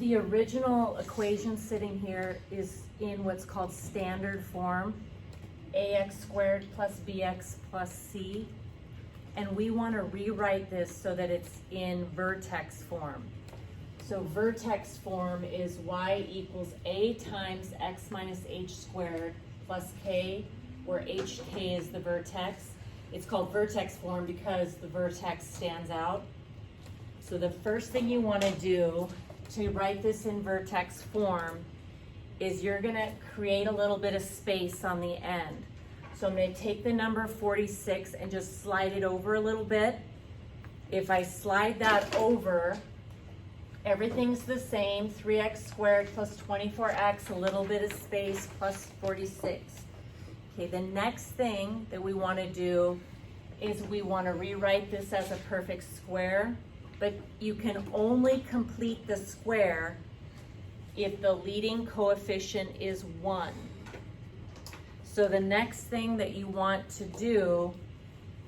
the original equation sitting here is in what's called standard form, ax squared plus bx plus c. And we want to rewrite this so that it's in vertex form. So vertex form is y equals a times x minus h squared plus k, where hk is the vertex. It's called vertex form because the vertex stands out. So the first thing you want to do to write this in vertex form is you're going to create a little bit of space on the end. So I'm going to take the number 46 and just slide it over a little bit. If I slide that over, everything's the same, 3x squared plus 24x, a little bit of space, plus 46. Okay, the next thing that we want to do is we want to rewrite this as a perfect square, but you can only complete the square if the leading coefficient is 1. So the next thing that you want to do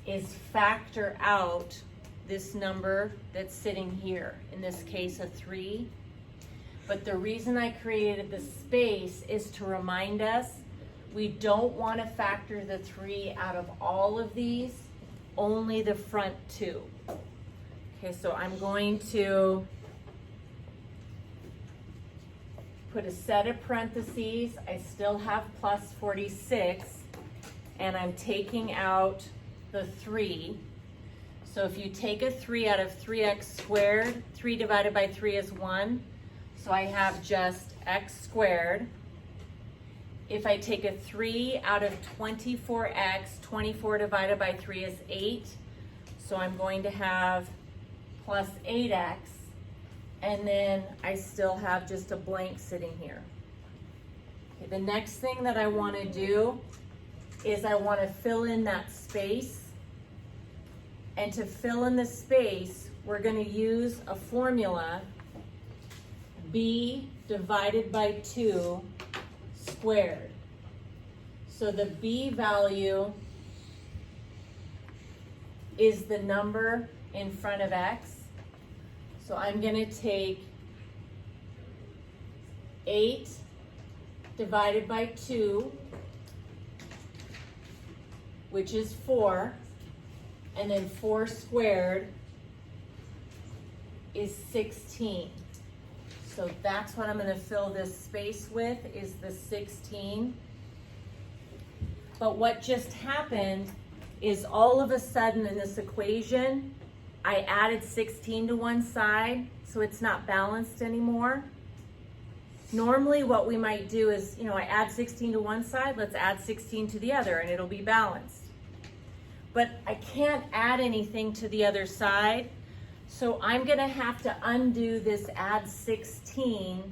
is factor out this number that's sitting here, in this case a 3. But the reason I created the space is to remind us we don't want to factor the 3 out of all of these, only the front 2. Okay, so I'm going to put a set of parentheses. I still have plus 46, and I'm taking out the 3. So if you take a 3 out of 3x squared, 3 divided by 3 is 1. So I have just x squared. If I take a 3 out of 24x, 24 divided by 3 is 8. So I'm going to have plus 8x. And then I still have just a blank sitting here. Okay, the next thing that I want to do is I want to fill in that space. And to fill in the space, we're going to use a formula, b divided by 2 squared. So the b value is the number in front of x. So I'm going to take 8 divided by 2, which is 4, and then 4 squared is 16. So that's what I'm going to fill this space with, is the 16. But what just happened is all of a sudden in this equation, I added 16 to one side, so it's not balanced anymore. Normally what we might do is, I add 16 to one side, let's add 16 to the other, and it'll be balanced. But I can't add anything to the other side, so I'm gonna have to undo this add 16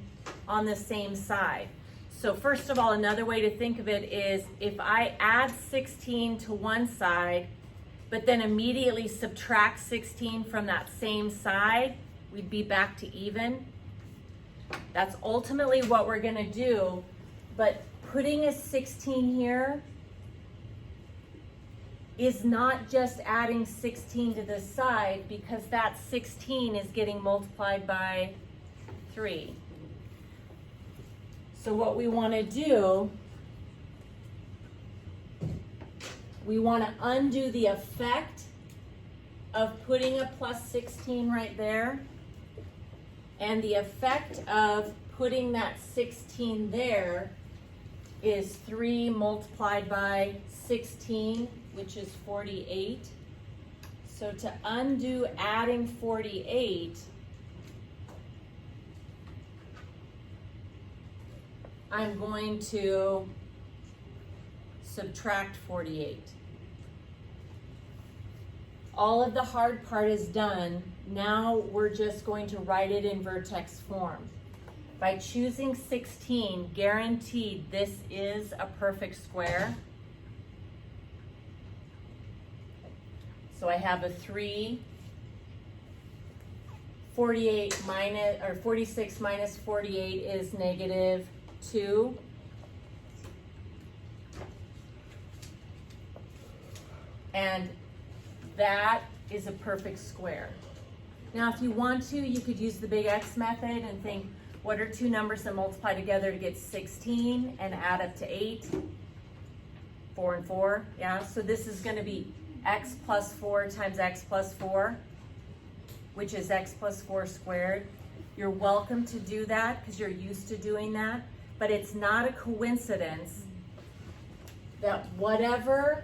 on the same side. So first of all, another way to think of it is if I add 16 to one side, but then immediately subtract 16 from that same side, we'd be back to even. That's ultimately what we're gonna do, but putting a 16 here is not just adding 16 to the side, because that 16 is getting multiplied by 3. So what we wanna do, we want to undo the effect of putting a plus 16 right there, and the effect of putting that 16 there is 3 multiplied by 16, which is 48. So to undo adding 48, I'm going to subtract 48. All of the hard part is done. Now we're just going to write it in vertex form. By choosing 16, guaranteed this is a perfect square. So I have a 3, 46 minus 48 is negative 2. And that is a perfect square. Now, if you want to, you could use the big X method and think, What are two numbers that multiply together to get 16 and add up to 8? 4 and 4, yeah? So this is gonna be x plus 4 times x plus 4, which is x plus 4 squared. You're welcome to do that because you're used to doing that, but it's not a coincidence that whatever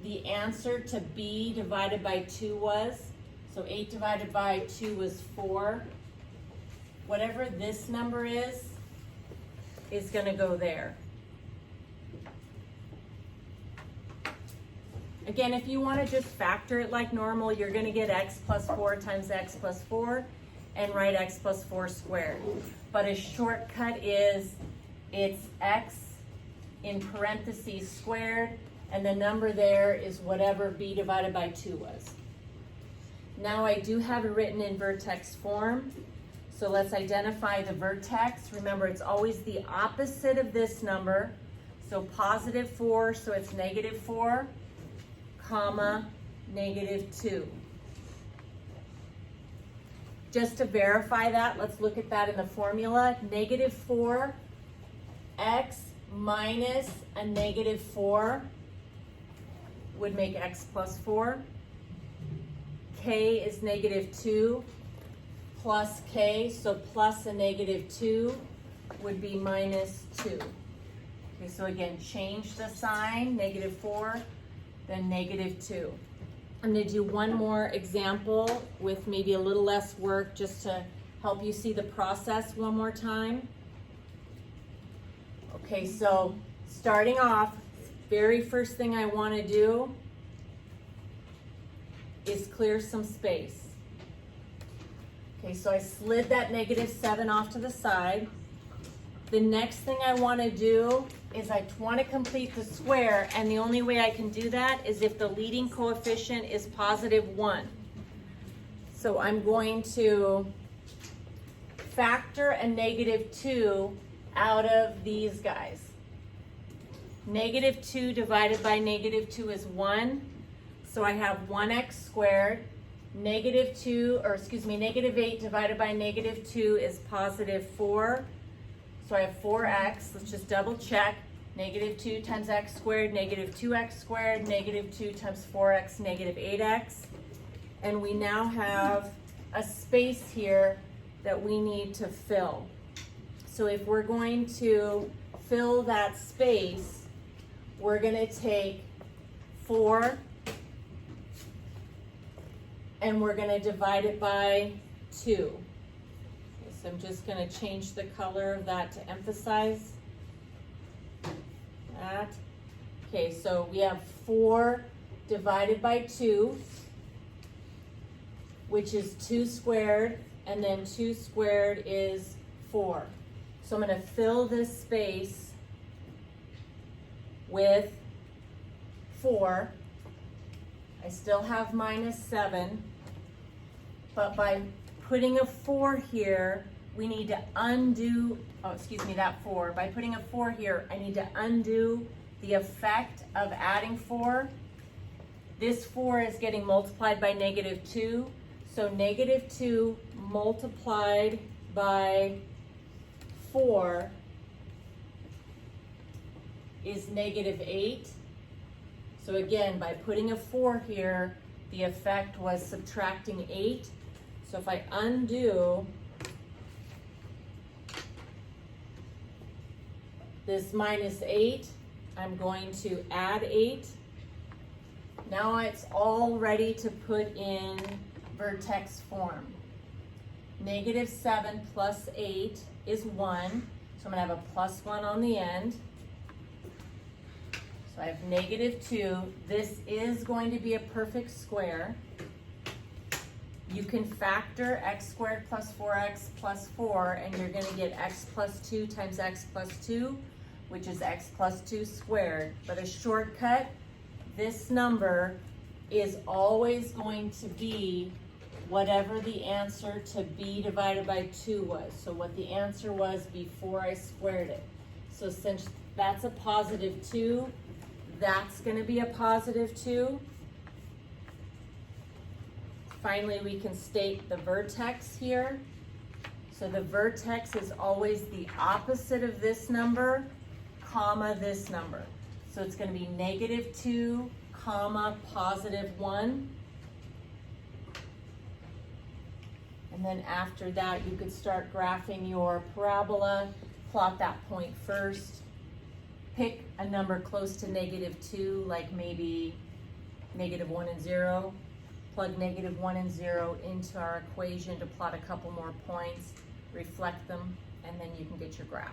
the answer to b divided by 2 was, so 8 divided by 2 was 4, whatever this number is gonna go there. Again, if you wanna just factor it like normal, you're gonna get x plus 4 times x plus 4 and write x plus 4 squared. But a shortcut is, it's x in parentheses squared, and the number there is whatever b divided by 2 was. Now I do have it written in vertex form, so let's identify the vertex. Remember, it's always the opposite of this number. So positive 4, so it's negative 4, comma, negative 2. Just to verify that, let's look at that in the formula. Negative 4, x minus a negative 4 would make x plus 4. K is negative 2 plus k, so plus a negative 2 would be minus 2. Okay, so again, change the sign, negative 4, then negative 2. I'm going to do one more example with maybe a little less work just to help you see the process one more time. Okay, so starting off, very first thing I want to do is clear some space. Okay, so I slid that negative 7 off to the side. The next thing I want to do is I want to complete the square, and the only way I can do that is if the leading coefficient is positive 1. So I'm going to factor a negative 2 out of these guys. Negative 2 divided by negative 2 is 1. So I have 1x squared. Negative 8 divided by negative 2 is positive 4. So I have 4x. Let's just double check. Negative 2 times x squared, negative 2x squared, negative 2 times 4x, negative 8x. And we now have a space here that we need to fill. So if we're going to fill that space, we're going to take 4 and we're going to divide it by 2. Okay, so I'm just going to change the color of that to emphasize that. Okay, so we have 4 divided by 2, which is 2 squared, and then 2 squared is 4. So I'm going to fill this space with 4. I still have minus 7, but by putting a 4 here, we need to undo, that 4. By putting a 4 here, I need to undo the effect of adding 4. This 4 is getting multiplied by negative 2, so negative 2 multiplied by 4 is negative 8. So again, by putting a 4 here, the effect was subtracting 8. So if I undo this minus 8, I'm going to add 8. Now it's all ready to put in vertex form. Negative 7 plus 8 is 1. So I'm going to have a plus 1 on the end. So I have negative 2. This is going to be a perfect square. You can factor x squared plus 4x plus 4, and you're going to get x plus 2 times x plus 2, which is x plus 2 squared. But a shortcut, this number is always going to be whatever the answer to b divided by 2 was. So what the answer was before I squared it. So since that's a positive 2, that's going to be a positive 2. Finally, we can state the vertex here. So the vertex is always the opposite of this number, comma this number. So it's gonna be -2, comma, +1. And then after that, you could start graphing your parabola, plot that point first, pick a number close to -2, like maybe -1 and 0, plug -1 and 0 into our equation to plot a couple more points, reflect them, and then you can get your graph.